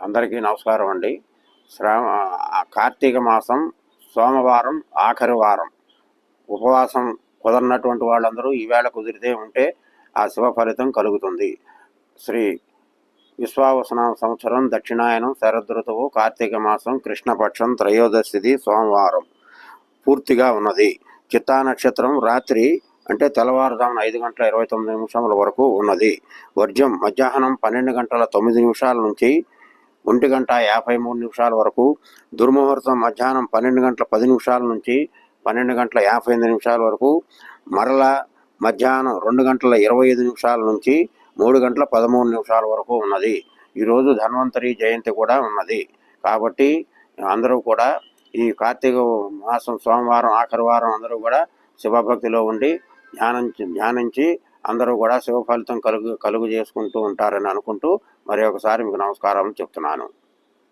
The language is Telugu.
అందరికీ నమస్కారం అండి. కార్తీక మాసం సోమవారం ఆఖరి వారం. ఉపవాసం కుదరనటువంటి వాళ్ళందరూ ఈవేళ కుదిరితే ఉంటే ఆ శుభ ఫలితం కలుగుతుంది. శ్రీ విశ్వావసనామ సంవత్సరం దక్షిణాయనం శరదృతువు కార్తీక మాసం కృష్ణపక్షం త్రయోదశిది సోమవారం పూర్తిగా ఉన్నది. చిత్తా నక్షత్రం రాత్రి అంటే తెల్లవారుజామున 5:29 వరకు ఉన్నది. వర్జ్యం మధ్యాహ్నం 12:09 నుంచి 1:53 వరకు. దుర్ముహూర్తం మధ్యాహ్నం 12:10 నుంచి 12:58 వరకు. మరలా మధ్యాహ్నం 2:25 నుంచి 3:13 వరకు ఉన్నది. ఈరోజు ధన్వంతరి జయంతి కూడా ఉన్నది. కాబట్టి అందరూ కూడా ఈ కార్తీక మాసం సోమవారం ఆఖరి వారం అందరూ కూడా శివభక్తిలో ఉండి ధ్యానించి అందరూ కూడా శివ ఫలితం కలుగు చేసుకుంటూ ఉంటారని అనుకుంటూ మరి ఒకసారి మీకు నమస్కారం చెప్తున్నాను.